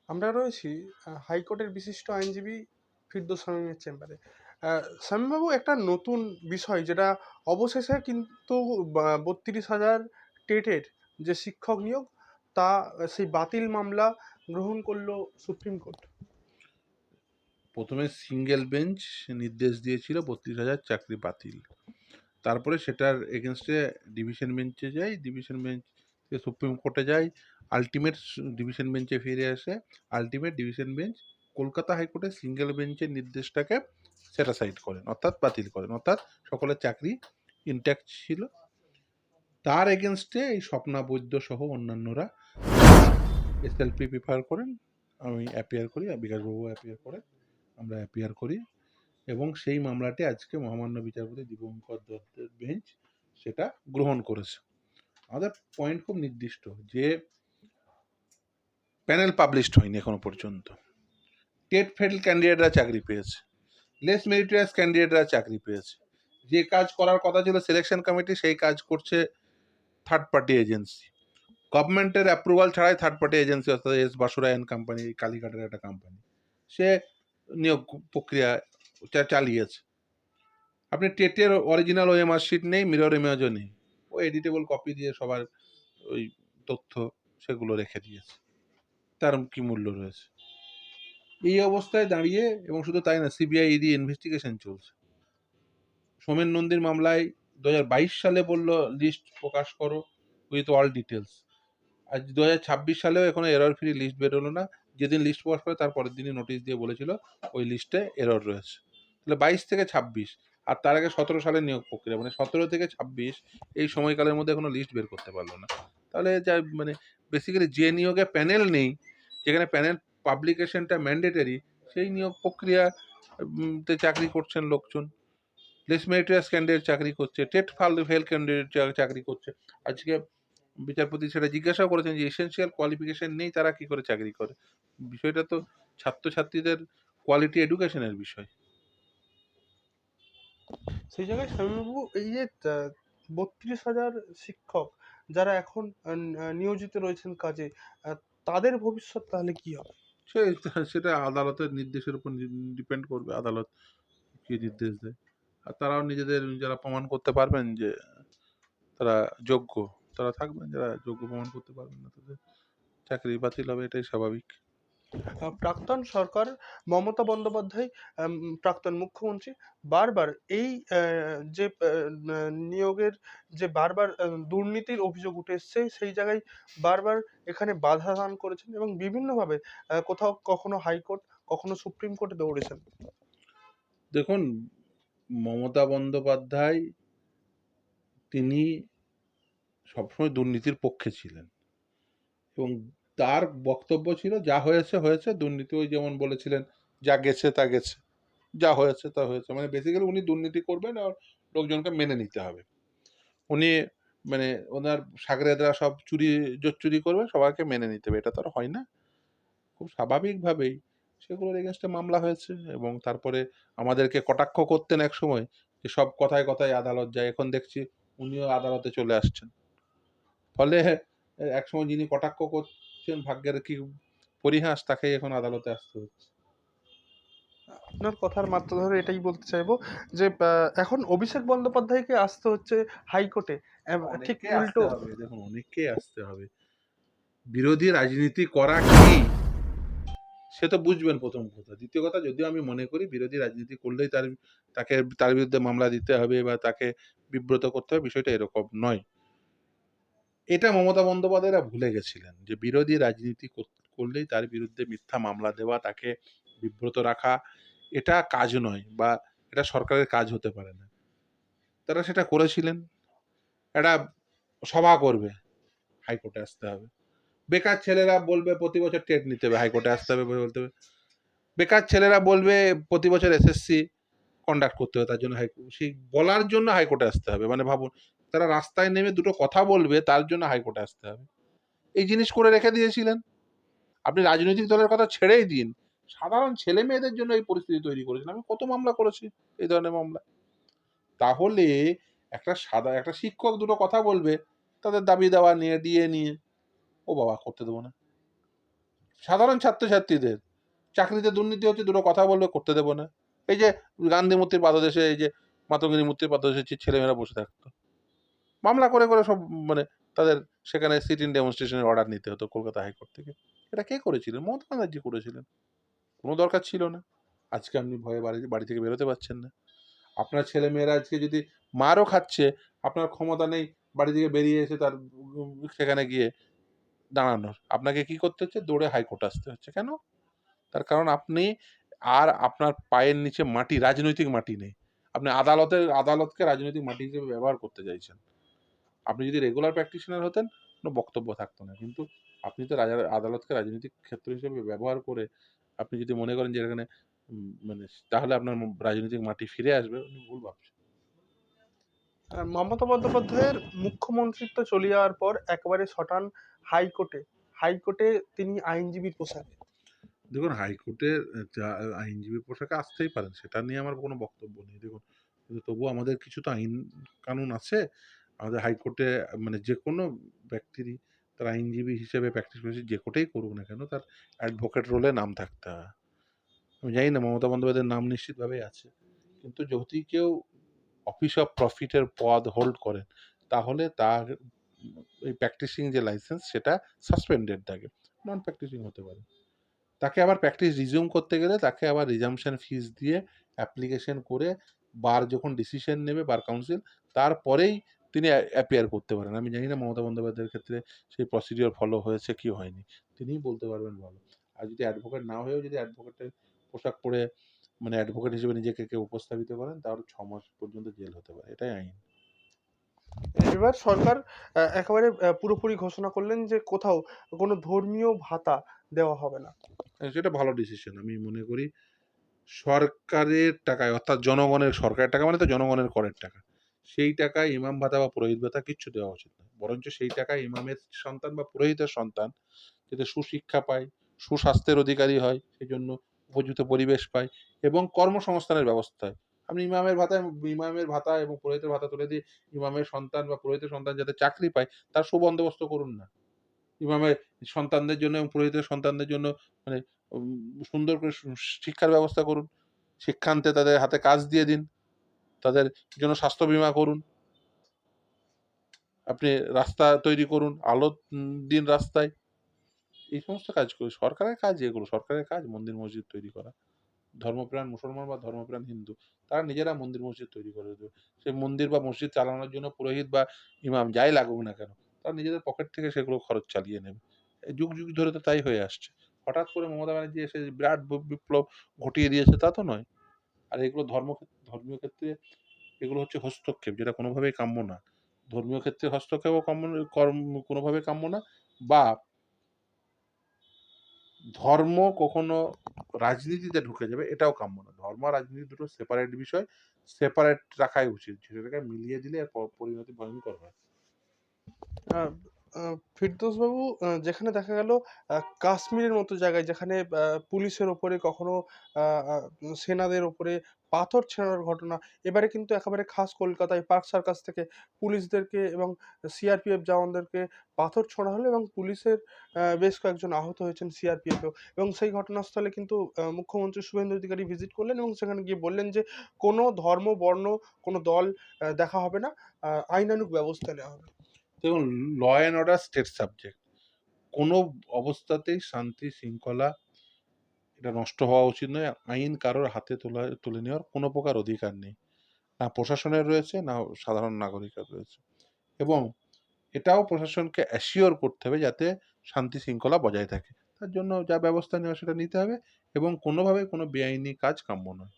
আমরা রয়েছি হাইকোর্টের বিশিষ্ট আইনজীবী ফিরদৌস শামীমের চেম্বারে। শামীমবাবু, একটা নতুন বিষয় যেটা অবশেষে কিন্তু ৩২,০০০ টেটের যে শিক্ষক নিয়োগ, তা সেই বাতিল মামলা গ্রহণ করলো সুপ্রিম কোর্ট। প্রথমে সিঙ্গেল বেঞ্চ নির্দেশ দিয়েছিল ৩২,০০০ চাকরি বাতিল। তারপরে সেটার এগেনস্টে ডিভিশন বেঞ্চে যায়, ডিভিশন বেঞ্চ থেকে সুপ্রিম কোর্টে যায়, আলটিমেট ডিভিশন বেঞ্চে ফিরে আসে। আলটিমেট ডিভিশন বেঞ্চ কলকাতা হাইকোর্টের সিঙ্গেল বেঞ্চের নির্দেশটাকে স্যাটিসফাইড করেন, অর্থাৎ বাতিল করেন, অর্থাৎ সকলের চাকরি ইনট্যাক্ট ছিল। তার এগেনস্টে এই স্বপ্না বৈদ্য সহ অন্যান্যরা এসএলপি প্রিফার করেন। আমি অ্যাপিয়ার করি, বিকাশবাবু অ্যাপিয়ার করেন, আমরা অ্যাপিয়ার করি, এবং সেই মামলাটি আজকে মহামান্য বিচারপতি দীপঙ্কর দত্তের বেঞ্চ সেটা গ্রহণ করেছে। আমাদের পয়েন্ট খুব নির্দিষ্ট, যে প্যানেল পাবলিশড হয়নি এখনো পর্যন্ত। টেট ফেল ক্যান্ডিডেটরা চাকরি পেয়েছে, লেস মেরিটোরিয়াস ক্যান্ডিডেটরা চাকরি পেয়েছে। যে কাজ করার কথা ছিল সিলেকশন কমিটি, সেই কাজ করছে থার্ড পার্টি এজেন্সি। গভর্নমেন্টের অ্যাপ্রুভাল ছাড়াই থার্ড পার্টি এজেন্সি, অর্থাৎ এস বাসুরা অ্যান্ড কোম্পানি, কালীঘাটের একটা কোম্পানি, সে নিয়োগ প্রক্রিয়া চালিয়েছে। আপনি টেটের অরিজিনাল ওএমআর শিট নেই, মিরর ইমেজও নেই, ও এডিটেবল কপি দিয়ে সবার ওই তথ্য সেগুলো রেখে দিয়েছে। তার কি মূল্য রয়েছে এই অবস্থায় দাঁড়িয়ে? এবং শুধু তাই না, সিবিআই ইডি ইনভেস্টিগেশন চলছে। সোমেন নন্দীর মামলায় 2022 সালে বলল লিস্ট প্রকাশ করো উইথ অল ডিটেলস। আজ 2026 সালেও এখনো এরর ফ্রি লিস্ট বেরোলো না। যেদিন লিস্ট প্রকাশ করে তার পরের দিনই নোটিশ দিয়ে বলেছিল ওই লিস্টে এরর রয়েছে। তাহলে 22 থেকে 26, আর তার আগে 17 সালের নিয়োগ প্রক্রিয়া, মানে 17 থেকে 26 এই সময়কালের মধ্যে এখনো লিস্ট বের করতে পারলো না। তাহলে যা মানে বেসিক্যালি যে নিয়োগে প্যানেল নেই, যেখানে প্যানেল পাবলিকেশনটা ম্যান্ডেটারি, সেই নিয়োগ প্রক্রিয়া তে চাকরি করছেন লোকজন। লেস মেরিটোরিয়াস ক্যান্ডিডেট চাকরি করছে, টেট ফেল ক্যান্ডিডেট চাকরি করছে। আজকে বিচারপতি সেটা জিজ্ঞাসা করেছেন যে এসেনশিয়াল কোয়ালিফিকেশন নেই তারা কি করে চাকরি করে। বিষয়টা তো ছাত্রছাত্রীদের কোয়ালিটি এডুকেশনের বিষয়। সেই জায়গায় শামীমবাবু, এই যে ৩২,০০০ শিক্ষক যারা এখন নিয়োজিত রয়েছেন কাজে, আহ, তাদের ভবিষ্যৎ তাহলে কি হবে? সে সেটা আদালতের নির্দেশের উপর ডিপেন্ড করবে, আদালত কি নির্দেশ দেয়। আর তারাও নিজেদের যারা প্রমাণ করতে পারবেন যে তারা যোগ্য, তারা থাকবেন। যারা যোগ্য প্রমাণ করতে পারবেন না, তাদের চাকরি বাতিল হবে, এটাই স্বাভাবিক। প্রাক্তন সরকার মমতা বন্দ্যোপাধ্যায়, প্রাক্তন মুখ্যমন্ত্রী, বারবার এই যে নিয়োগের যে বারবার দুর্নীতির অভিযোগ উঠে এসছে, সেই জায়গায় বারবার এখানে বাধা দান করেছেন এবং বিভিন্নভাবে কোথাও কখনো হাইকোর্ট, কখনো সুপ্রিম কোর্টে দৌড়েছেন। দেখুন, মমতা বন্দ্যোপাধ্যায় তিনি সবসময় দুর্নীতির পক্ষে ছিলেন, এবং তার বক্তব্য ছিল যা হয়েছে হয়েছে, দুর্নীতি ওই যেমন বলেছিলেন যা গেছে তা গেছে, যা হয়েছে তা হয়েছে। মানে বেসিক্যালি উনি দুর্নীতি করবেন আর লোকজনকে মেনে নিতে হবে। উনি মানে ওনার সাগরেদরা সব চুরি করবে, সবাইকে মেনে নিতে হবে, এটা তো আর হয় না। খুব স্বাভাবিকভাবেই সেগুলোর এগেনস্টে মামলা হয়েছে। এবং তারপরে আমাদেরকে কটাক্ষ করতেন এক সময় যে সব কথায় কথায় আদালত যায়, এখন দেখছি উনিও আদালতে চলে আসছেন। ফলে একসময় যিনি কটাক্ষ করছেন ভাগ্যের কি পরিহাস, তাকেই এখন আদালতে আসতে হচ্ছে। আপনার কথার মাত্রা ধরে এটাই বলতে চাইবো যে এখন অভিষেক বন্দ্যোপাধ্যায়কে আসতে হচ্ছে হাইকোর্টে, ঠিক অনেককে আসতে উল্টো। হবে, দেখুন অনেককেই আসতে হবে। বিরোধী রাজনীতি করা কি সে তো বুঝবেন, প্রথম কথা। দ্বিতীয় কথা, যদিও আমি মনে করি বিরোধী রাজনীতি করলেই তাকে তার বিরুদ্ধে মামলা দিতে হবে বা তাকে বিব্রত করতে হবে, বিষয়টা এরকম নয়। এটা মমতা বন্দ্যোপাধ্যায়রা ভুলে গেছিলেন যে বিরোধী রাজনীতি করলেই তার বিরুদ্ধে মিথ্যা মামলা দেওয়া, তাকে বিব্রত রাখা, এটা কাজ নয়, বা এটা সরকারের কাজ হতে পারে না। তারা সেটা করেছিলেন। একটা সভা করবে, হাইকোর্টে আসতে হবে। বেকার ছেলেরা বলবে প্রতি বছর টেট নিতে হবে, হাইকোর্টে আসতে হবে বলতে হবে। বেকার ছেলেরা বলবে প্রতি বছর এসএসসি কন্ডাক্ট করতে হবে, তার জন্য সেই বলার জন্য হাইকোর্টে আসতে হবে। মানে ভাবুন, তারা রাস্তায় নেমে দুটো কথা বলবে, তার জন্য হাইকোর্টে আসতে হবে। এই জিনিস করে রেখে দিয়েছিলেন। আপনি রাজনৈতিক দলের কথা ছেড়েই দিন, সাধারণ ছেলে মেয়েদের জন্য এই পরিস্থিতি তৈরি করেছেন। আমি কত মামলা করেছি এই ধরনের মামলা। তাহলে একটা শিক্ষক দুটো কথা বলবে তাদের দাবি দেওয়া নিয়ে, দিয়ে নিয়ে, ও বাবা করতে দেবো না। সাধারণ ছাত্রছাত্রীদের চাকরিতে দুর্নীতি হচ্ছে, দুটো কথা বলবে করতে দেবো না। এই যে গান্ধী মূর্তির পাদদেশে, এই যে মাতঙ্গিনী মূর্তির পাদদেশে ছেলেমেয়েরা বসে থাকতো, মামলা করে করে সব, মানে তাদের সেখানে সিট ইন ডেমনস্ট্রেশনের অর্ডার নিতে হতো কলকাতা হাইকোর্ট থেকে। এটা কে করেছিলেন? মমতা ব্যানার্জি করেছিলেন। কোনো দরকার ছিল না। আজকে আপনি ভয়ে বাড়ি থেকে বেরোতে পারছেন না। আপনার ছেলেমেয়েরা আজকে যদি মারও খাচ্ছে, আপনার ক্ষমতা নেই বাড়ি থেকে বেরিয়ে এসে তার সেখানে গিয়ে দাঁড়ানোর। আপনাকে কি করতে হচ্ছে? দৌড়ে হাইকোর্ট আসতে হচ্ছে। কেন? তার কারণ আপনি, আর আপনার পায়ের নিচে মাটি, রাজনৈতিক মাটি নেই। আপনি আদালতকে রাজনৈতিক মাটি হিসেবে ব্যবহার করতে চাইছেন। আপনি যদি রেগুলার প্র্যাকটিশনার হতেন, কোনো বক্তব্য থাকতো না। কিন্তু আপনি তো আদালতকে রাজনৈতিক ক্ষেত্র হিসেবে ব্যবহার করে আপনি যদি মনে করেন যে এখানে মানে তাহলে আপনার রাজনৈতিক মাটি ফিরে আসবে, উনি ভুল ভাবছেন। মমতা বন্দ্যোপাধ্যায়ের মুখ্যমন্ত্রিত্ব চলে যাওয়ার পর একেবারে সটান হাইকোর্টে হাইকোর্টে তিনি আইনজীবীর পোশাকে। দেখুন, হাইকোর্টে আইনজীবী পোশাকে আসতেই পারেন, সেটা নিয়ে আমার কোনো বক্তব্য নেই। দেখুন, কিন্তু তবুও আমাদের কিছু তো আইন কানুন আছে। আমাদের হাইকোর্টে, মানে যে কোনো ব্যক্তিরই তার আইনজীবী হিসেবে প্র্যাকটিস করেছে, যে কোর্টেই করুক না কেন, তার অ্যাডভোকেট রোলে নাম থাকতে হয়। আমি জানি না মমতা বন্দ্যোপাধ্যায়ের নাম নিশ্চিতভাবেই আছে। কিন্তু যদি কেউ অফিস অফ প্রফিটের পদ হোল্ড করেন, তাহলে তার এই প্র্যাকটিসিং যে লাইসেন্স সেটা সাসপেন্ডেড থাকে, নন প্র্যাকটিসিং হতে পারে। তাকে আবার প্র্যাকটিস রিজিউম করতে গেলে তাকে আবার রিজাম্পশন ফিস দিয়ে অ্যাপ্লিকেশন করে বার যখন ডিসিশন নেবে বার কাউন্সিল, তারপরেই তিনি অ্যাপিয়ার করতে পারেন। আমি জানি না মমতা বন্দ্যোপাধ্যায়ের ক্ষেত্রে সেই প্রসিডিওর ফলো হয়েছে কি হয়নি, তিনিই বলতে পারবেন ভালো। আর যদি অ্যাডভোকেট না হয়েও যদি অ্যাডভোকেটের পোশাক পরে, মানে অ্যাডভোকেট হিসেবে নিজেকে কেউ উপস্থাপিত করেন, তাহলে 6 মাস পর্যন্ত জেল হতে পারে, এটাই আইন। এবার সরকার একেবারে পুরোপুরি ঘোষণা করলেন যে কোথাও কোনো ধর্মীয় ভাতা দেওয়া হবে না। সেটা ভালো ডিসিশন আমি মনে করি। সরকারের টাকায়, অর্থাৎ জনগণের, সরকারের টাকা মানে তো জনগণের করের টাকা, সেই টাকায় ইমাম ভাতা বা পুরোহিত ভাতা কিচ্ছু দেওয়া উচিত নয়। বরঞ্চ সেই টাকায় ইমামের সন্তান বা পুরোহিতের সন্তান যাতে সুশিক্ষা পায়, সুস্বাস্থ্যের অধিকারী হয়, সেই জন্য উপযুক্ত পরিবেশ পায় এবং কর্মসংস্থানের ব্যবস্থা হয়। আপনি ইমামের ভাতা এবং পুরোহিতের ভাতা তুলে দিয়ে ইমামের সন্তান বা পুরোহিতের সন্তান যাতে চাকরি পায়, তার সুবন্দোবস্ত করুন না। ইমামের সন্তানদের জন্য এবং পুরোহিতের সন্তানদের জন্য, মানে সুন্দর করে শিক্ষার ব্যবস্থা করুন। শিক্ষান্তে তাদের হাতে কাজ দিয়ে দিন। তাদের জন্য স্বাস্থ্য বীমা করুন। আপনি রাস্তা তৈরি করুন, আলো দিন রাস্তায়। এই সমস্ত কাজ করুন। সরকারের কাজ এগুলো। সরকারের কাজ মন্দির মসজিদ তৈরি করা। ধর্মপ্রাণ মুসলমান বা ধর্মপ্রাণ হিন্দু, তারা নিজেরা মন্দির মসজিদ তৈরি করে দেবে। সেই মন্দির বা মসজিদ চালানোর জন্য পুরোহিত বা ইমাম যাই লাগুক না কেন, তারা নিজেদের পকেট থেকে সেগুলো খরচ চালিয়ে নেবে। যুগ যুগ ধরে তো তাই হয়ে আসছে। হঠাৎ করে মমতা ব্যানার্জি এসে বিরাট বিপ্লব ঘটিয়ে দিয়েছে তা তো নয়। আর এগুলো ধর্মীয় ক্ষেত্রে এগুলো হচ্ছে হস্তক্ষেপ, যেটা কোনোভাবেই কাম্য না। ধর্মীয় ক্ষেত্রে হস্তক্ষেপও কোনোভাবে কাম্য না, বা ধর্ম কখনো রাজনীতিতে ঢুকে যাবে এটাও কাম্য না। ধর্ম আর রাজনীতি দুটো সেপারেট বিষয়। সেপারেট রাখাই উচিত। সেটাকে মিলিয়ে দিলে এর পরিণতি ভয়ঙ্কর হয়। আহ, ফিরদৌস বাবু, যেখানে দেখা গেল কাশ্মীরের মতো জায়গায় যেখানে পুলিশের ওপরে কখনো আহ, আহ, সেনাদের ওপরে পাথর ছোঁড়ার ঘটনা, এবারে কিন্তু একেবারে খাস কলকাতায় পার্ক সার্কাস থেকে পুলিশদেরকে এবং সিআরপিএফ জওয়ানদেরকে পাথর ছোঁড়া হলো এবং পুলিশের বেশ কয়েকজন আহত হয়েছেন, সিআরপিএফও। এবং সেই ঘটনাস্থলে কিন্তু মুখ্যমন্ত্রী শুভেন্দু অধিকারী ভিজিট করলেন এবং সেখানে গিয়ে বললেন যে কোনো ধর্ম বর্ণ কোনো দল দেখা হবে না, আইনানুগ ব্যবস্থা নেওয়া হবে। দেখুন, law and order state subject. কোনো অবস্থাতেই শান্তি শৃঙ্খলা এটা নষ্ট হওয়া উচিত নয়। আইন কারোর হাতে তুলে নেওয়ার কোনো প্রকার অধিকার নেই। না প্রশাসনের রয়েছে, না সাধারণ নাগরিকের রয়েছে। এবং এটাও প্রশাসনকে অ্যাসিওর করতে হবে যাতে শান্তি শৃঙ্খলা বজায় থাকে। তার জন্য যা ব্যবস্থা নেওয়া সেটা নিতে হবে এবং কোনোভাবে কোনো বেআইনি কাজ কাম্য নয়।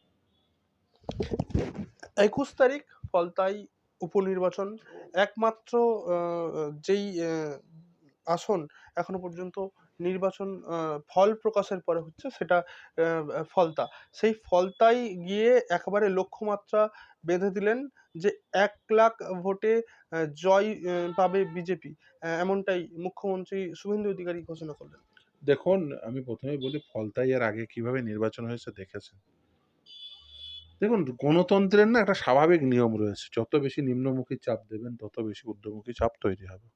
21 তারিখ ফলতাই উপনির্বাচন, একমাত্র যেই আসন এখনো পর্যন্ত নির্বাচন ফল প্রকাশের পরে হচ্ছে সেটা ফলতা। সেই ফলতায় গিয়ে একেবারে লক্ষ্যমাত্রা বেঁধে দিলেন যে 1 লাখ ভোটে জয় পাবে বিজেপি, এমনটাই মুখ্যমন্ত্রী শুভেন্দু অধিকারী ঘোষণা করলেন। দেখুন, আমি প্রথমেই বলি, ফলতাই এর আগে কিভাবে নির্বাচন হয়েছে দেখেছেন। দেখুন, গণতন্ত্রের না একটা স্বাভাবিক নিয়ম রয়েছে। যত বেশি নিম্নমুখী চাপ দেবেন তত বেশি ঊর্ধ্বমুখী চাপ তৈরি হবে।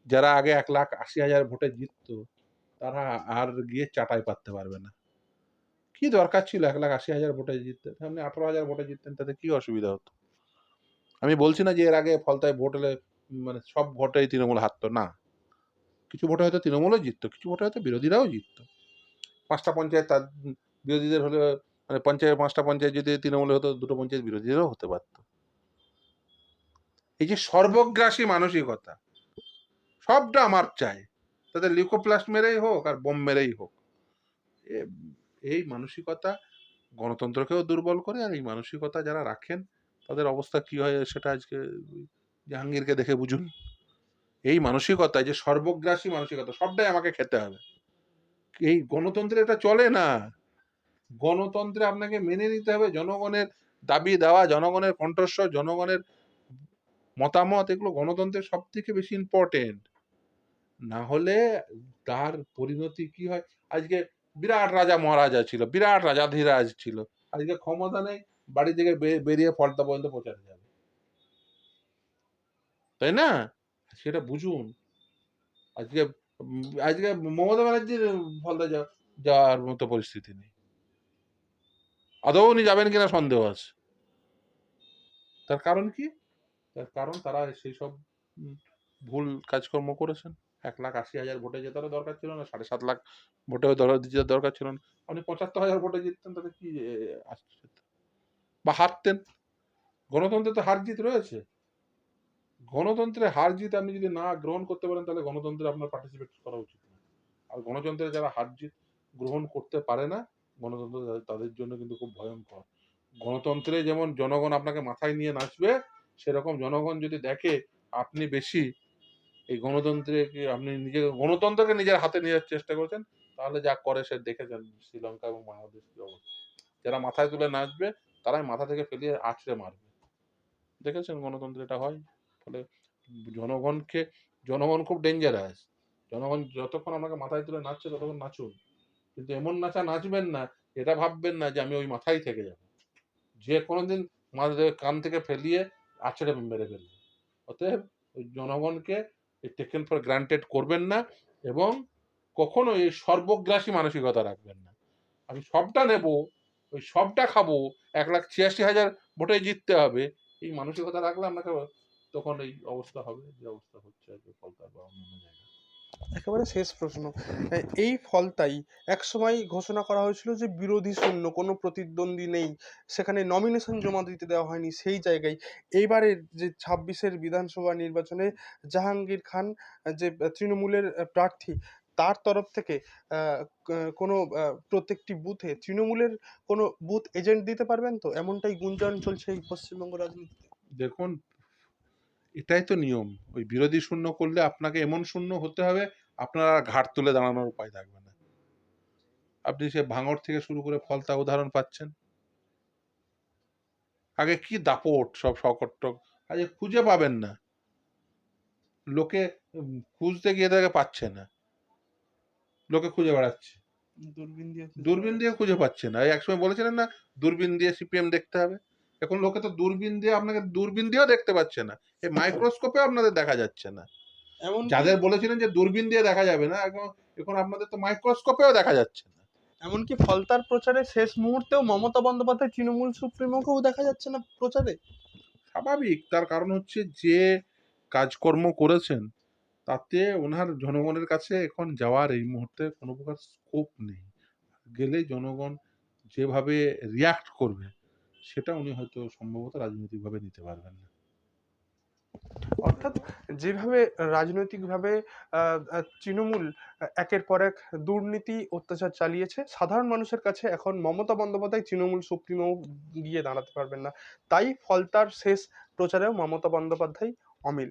যারা আগে 1,80,000 ভোটে জিততো, তারা আর গিয়ে চাটাই পাততে পারবে না। কি দরকার ছিল 1,80,000 ভোটে জিততে? আপনি 18,000 ভোটে জিততেন, তাতে কি অসুবিধা হতো? আমি বলছি না যে এর আগে ফলতায় ভোট হলে মানে সব ভোটেই তৃণমূল হারতো, না। কিছু ভোটে হয়তো তৃণমূলও জিততো, কিছু ভোটে হয়তো বিরোধীরাও জিততো। ৫ টা পঞ্চায়েত তার বিরোধীদের হলে, মানে ৫ টা পঞ্চায়েত যদি তৃণমূলের হতো, ২ টো পঞ্চায়েত বিরোধীদেরও হতে পারত। এই যে সর্বগ্রাসী মানসিকতা, সবটা আমার চাই। তাদের লিউকোপ্লাস্ট মেরেই হোক আর বোম মেরেই হোক। এ এই মানসিকতা গণতন্ত্রকেও দুর্বল করে, আর এই মানসিকতা যারা রাখেন তাদের অবস্থা কি হয় সেটা আজকে জাহাঙ্গীরকে দেখে বুঝুন। এই মানসিকতা, যে সর্বগ্রাসী মানসিকতা, সবটাই আমাকে খেতে হবে, এই গণতন্ত্রে এটা চলে না। গণতন্ত্রে আপনাকে মেনে নিতে হবে জনগণের দাবি দেওয়া, জনগণের কণ্ঠস্বর, জনগণের মতামত, এগুলো গণতন্ত্রের সব থেকে বেশি ইম্পর্টেন্ট। না হলে তার পরিণতি কি হয়? আজকে বিরাট রাজা মহারাজা ছিল, বিরাট রাজাধিরাজ ছিল, আজকে ক্ষমতা নেই, বাড়ি থেকে বেরিয়ে ফলতা পর্যন্ত প্রচারে যাবে, তাই না? সেটা বুঝুন। আজকে আজকে মমতা ব্যানার্জির ফলতা যাওয়ার মতো পরিস্থিতি নেই, আদৌ উনি যাবেন কিনা সন্দেহ আছে। তার কারণ কি? তার কারণ তারা সেই সব ভুল কাজকর্ম করেছেন। 1,80,000 ভোটে জেতারও দরকার ছিল না, 7.5 লাখ ভোটেও জেতার দরকার ছিল না। আপনি 75,000 ভোটে জিততেন, তাতে কি আসছে? বা হারতেন। গণতন্ত্রে তো হার জিত রয়েছে। গণতন্ত্রে হার জিত আপনি যদি না গ্রহণ করতে পারেন, তাহলে গণতন্ত্রে আপনার পার্টিসিপেট করা উচিত না। আর গণতন্ত্রে যারা হার জিত গ্রহণ করতে পারে না, গণতন্ত্র তাদের জন্য কিন্তু খুব ভয়ঙ্কর। গণতন্ত্রে যেমন জনগণ আপনাকে মাথায় নিয়ে নাচবে, সেরকম জনগণ যদি দেখে আপনি বেশি এই গণতন্ত্রে, কি আপনি গণতন্ত্রকে নিজের হাতে নেওয়ার চেষ্টা করছেন, তাহলে যা করে সে দেখেছেন শ্রীলঙ্কা এবং বাংলাদেশ কি অবস্থা। যারা মাথায় তুলে নাচবে, তারাই মাথা থেকে ফেলিয়ে আছড়ে মারবে। দেখেছেন গণতন্ত্রে এটা হয়। ফলে জনগণকে, জনগণ খুব ডেঞ্জারাস। জনগণ যতক্ষণ আপনাকে মাথায় তুলে নাচছে ততক্ষণ নাচুন, কিন্তু এমন নাচা নাচবেন না, এটা ভাববেন না যে আমি ওই মাথায় থেকে যাবো। যে কোনোদিন কান থেকে ফেলিয়ে আছড়ে মেরে ফেলবে। অতএব ওই জনগণকে টেকেন ফর গ্রান্টেড করবেন না, এবং কখনো এই সর্বগ্রাসী মানসিকতা রাখবেন না। আমি সবটা নেব, ওই সবটা খাবো, 1,86,000 ভোটে জিততে হবে, এই মানসিকতা রাখলে আপনাকে তখন এই অবস্থা হবে, যে অবস্থা হচ্ছে আজকে ফলতার বা অন্যান্য জায়গায়। একেবারে শেষ প্রশ্ন। এই ফলতাই একসময় ঘোষণা করা হয়েছিল যে বিরোধী শূন্য, কোনো প্রতিদ্বন্দ্বী নেই, সেখানে নমিনেশন জমা দিতে দেওয়া হয়নি। সেই জায়গায় এইবারের যে 26-এর বিধানসভা নির্বাচনে জাহাঙ্গীর খান, যে তৃণমূলের প্রার্থী, তার তরফ থেকে কোনো প্রত্যেকটি বুথে তৃণমূলের কোনো বুথ এজেন্ট দিতে পারবেন তো? এমনটাই গুঞ্জন চলছে এই পশ্চিমবঙ্গ রাজনীতিতে। দেখুন, এটাই তো নিয়ম। ওই বিরোধী শূন্য করলে আপনাকে এমন শূন্য হতে হবে, আপনার আর ঘাট তুলে দাঁড়ানোর উপায় থাকবে না। আপনি সে ভাঙড় থেকে শুরু করে ফলতা উদাহরণ পাচ্ছেন। আগে কি দাপট, সব সকট্টক, আজকে খুঁজে পাবেন না। লোকে খুঁজতে গিয়ে তাকে পাচ্ছে না, লোকে খুঁজে বেড়াচ্ছে, দূরবীন দিয়ে খুঁজে দূরবীন দিয়ে বেড়াচ্ছে। খুঁজে পাচ্ছে না। এই একসময় বলেছিলেন না, দূরবীন দিয়ে সিপিএম দেখতে হবে। এখন লোকে তো দূরবীন দিয়ে, আপনাকে দূরবীন দিয়েও দেখতে পাচ্ছে না, এই মাইক্রোস্কোপে আপনাদের দেখা যাচ্ছে না। এমনকি যাদের বলেছিলেন যে দূরবীন দিয়ে দেখা যাবে না, এখন এখন আপনাদের তো মাইক্রোস্কোপেও দেখা যাচ্ছে না। এমনকি ফলতার প্রচারে শেষ মুহূর্তেও মমতা বন্দ্যোপাধ্যায় তৃণমূল সুপ্রিমোকেও দেখা যাচ্ছে না প্রচারে। স্বাভাবিক, তার কারণ হচ্ছে যে কাজকর্ম করেছেন তাতে ওনার জনগণের কাছে এখন যাওয়ার এই মুহূর্তে কোনো প্রকার স্কোপ নেই। গেলেই জনগণ যেভাবে রিয়াক্ট করবে, সেটা উনি হয়তো সম্ভবত রাজনৈতিকভাবে নিতে পারবেন না। অর্থাৎ যেভাবে রাজনৈতিকভাবে তৃণমূল একের পর এক দুর্নীতি অত্যাচার চালিয়েছে, সাধারণ মানুষের কাছে এখন মমতা বন্দ্যোপাধ্যায় তৃণমূল সুপ্রিমো গিয়ে দাঁড়াতে পারবেন না। তাই ফলতার শেষ প্রচারেও মমতা বন্দ্যোপাধ্যায় অমিল।